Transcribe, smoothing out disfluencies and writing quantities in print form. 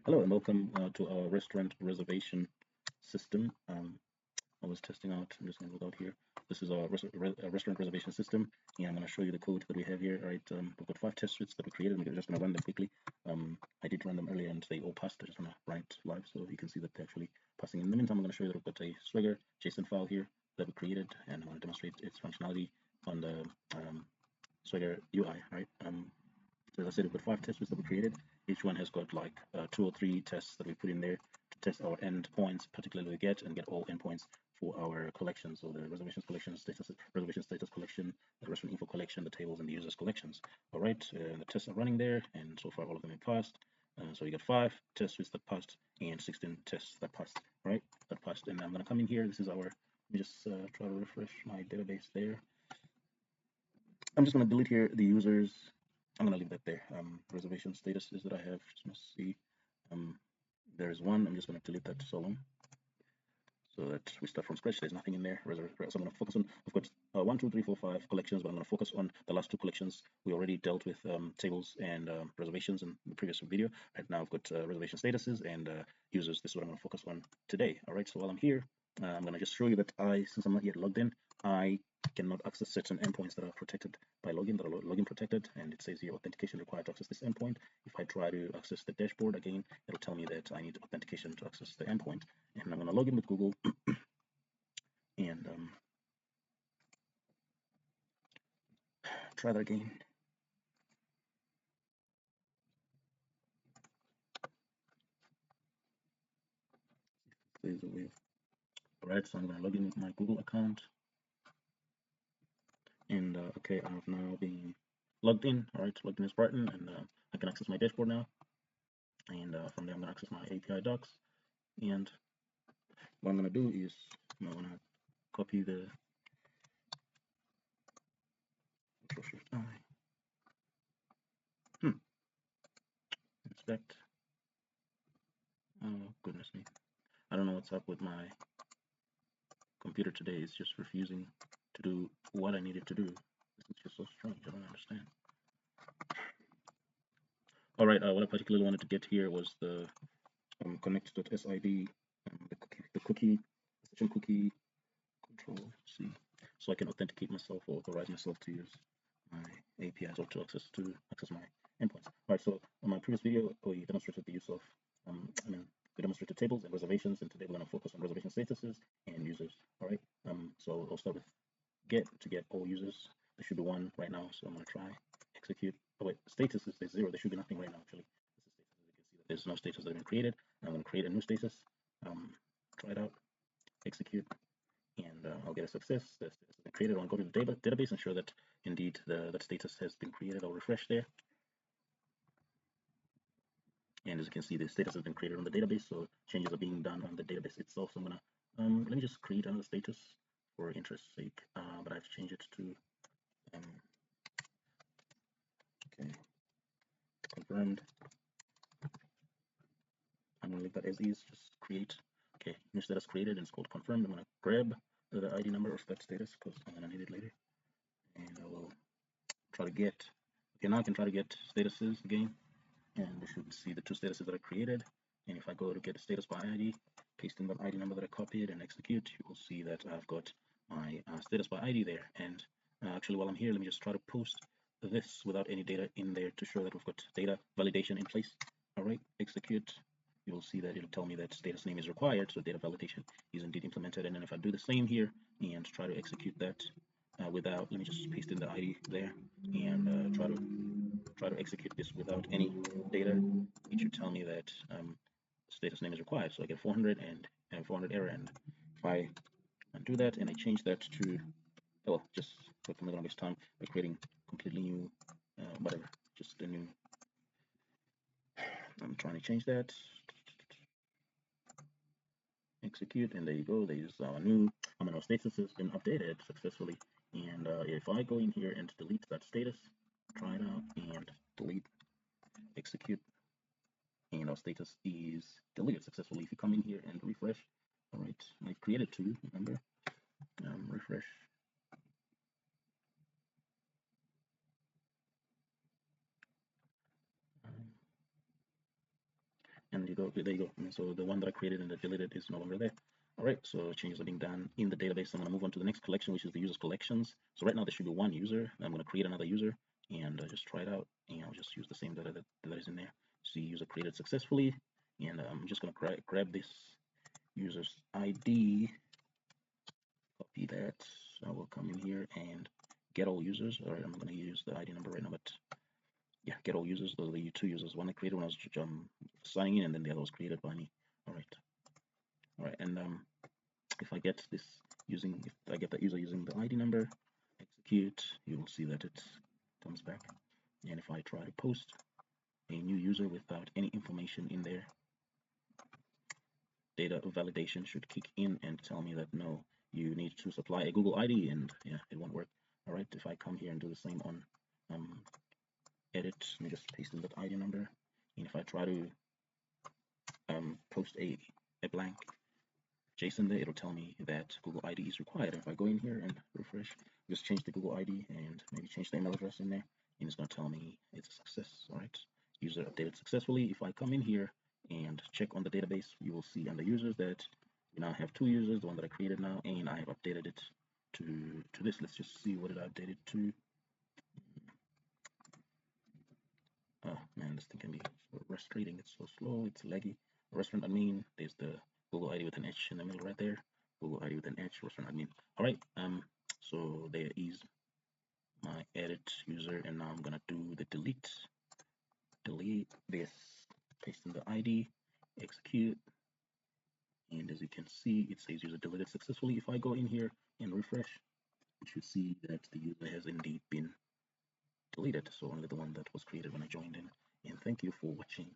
Hello and welcome to our restaurant reservation system. I was testing out, I'm just going to look out here. This is our restaurant reservation system, and I'm going to show you the code that we have here. All right, we've got 5 test suites that we created, and we're just going to run them quickly. I did run them earlier and they all passed. I just want to run it live so you can see that they're actually passing. In the meantime, I'm going to show you that we've got a Swagger JSON file here that we created, and I'm going to demonstrate its functionality on the Swagger UI, right? So as I said, we've got 5 test suites that we created. Each one has got like 2 or 3 tests that we put in there to test our endpoints, particularly the get and get all endpoints for our collections. So the reservations collection, reservation status collection, the restaurant info collection, the tables and the users collections. All right, the tests are running there, and so far all of them have passed. So we got 5 test suites that passed and 16 tests that passed. Right, that passed. And I'm gonna come in here. This is our. Let me just try to refresh my database there. I'm just gonna delete here the users. I'm gonna leave that there. Reservation statuses that I have, just must see. There is one. I'm just gonna delete that column so that we start from scratch. There's nothing in there. So I'm gonna focus on. We've got 1, 2, 3, 4, 5 collections, but I'm gonna focus on the last 2 collections. We already dealt with tables and reservations in the previous video. Right now, I've got reservation statuses and users. This is what I'm gonna focus on today. All right. So while I'm here, I'm gonna just show you that since I'm not yet logged in, I cannot access certain endpoints that are protected by login, that are login protected, and it says here authentication required to access this endpoint. If I try to access the dashboard again, it'll tell me that I need authentication to access the endpoint. And I'm going to log in with Google and try that again. All right, so I'm going to log in with my Google account. And okay, I've now been logged in. All right, logged in as Brighton, and I can access my dashboard now. And from there, I'm going to access my API docs. And what I'm going to do is I'm going to copy the inspect. Oh goodness me! I don't know what's up with my computer today. It's just refusing to do what I needed to do. This is just so strange. I don't understand. All right, what I particularly wanted to get here was the connect.sid, the cookie, session cookie control C, so I can authenticate myself or authorize myself to use my APIs or to access my endpoints. All right, so in my previous video, we demonstrated the use of, we demonstrated tables and reservations, and today we're going to focus on reservation statuses and users. All right, so I'll start with get to get all users. There should be 1 right now, so I'm going to try execute. Oh wait, status is 0. There should be nothing right now actually. This is status. As you can see, that there's no status that have been created. I'm going to create a new status. Try it out, execute, and I'll get a success. The status has been created. I'll go to the database and show that indeed that status has been created. I'll refresh there. And as you can see, the status has been created on the database, so changes are being done on the database itself. So I'm gonna let me just create another status for interest's sake, but I have to change it to okay, confirmed. I'm gonna leave that as is. Just create. Okay, new status created, and it's called confirmed. I'm gonna grab the ID number of that status because I'm gonna need it later, and I will try to get. Okay, now I can try to get statuses again, and we should see the 2 statuses that I created. And if I go to get a status by ID, paste in that ID number that I copied and execute, you will see that I've got my status by ID there. And actually, while I'm here, let me just try to post this without any data in there to show that we've got data validation in place. All right, execute. You will see that it'll tell me that status name is required, so data validation is indeed implemented. And then if I do the same here and try to execute that without, let me just paste in the ID there and try to execute this without any data, it should tell me that status name is required. So I get 400 and 400 error. And if I do that and I change that to, well, just I'm not gonna waste time by creating completely new, whatever, just a new. I'm trying to change that. Execute, and there you go. There's our new status has been updated successfully. And if I go in here and delete that status, try it out and delete, execute, and our status is deleted successfully. If you come in here and refresh, all right, I created 2, remember, refresh. and you go, there you go. And so the one that I created and that deleted is no longer there. All right, so changes are being done in the database. I'm going to move on to the next collection, which is the users collections. So right now there should be one user. I'm going to create another user and just try it out, and I'll just use the same data that is in there. See, user created successfully, and I'm just going to grab this user's ID, copy that. I will come in here and get all users. All right, I'm going to use the ID number right now, but yeah, get all users. Those are the two users. One I created when I was signing in, and then the other was created by me. All right, and if I get this using, if I get that user using the ID number, execute, you will see that it comes back. And if I try to post a new user without any information in there, data validation should kick in and tell me that no, you need to supply a Google ID, and yeah, it won't work. All right, if I come here and do the same on edit, let me just paste in that ID number, and if I try to post a blank JSON there, it'll tell me that Google ID is required. If I go in here and refresh, just change the Google ID and maybe change the email address in there, and it's going to tell me it's a success. All right, user updated successfully. If I come in here and check on the database, you will see under users that we now have two users, the one that I created now, and I have updated it to this. Let's just see what it updated to. Oh man, this thing can be so frustrating. It's so slow, it's laggy. Restaurant admin, there's the Google ID with an H in the middle right there. Google ID with an H, restaurant admin. All right, so there is my edit user, and now I'm gonna do the delete this, paste in the ID, execute, and as you can see, it says user deleted successfully. If I go in here and refresh, you should see that the user has indeed been deleted, so only the one that was created when I joined in. And thank you for watching.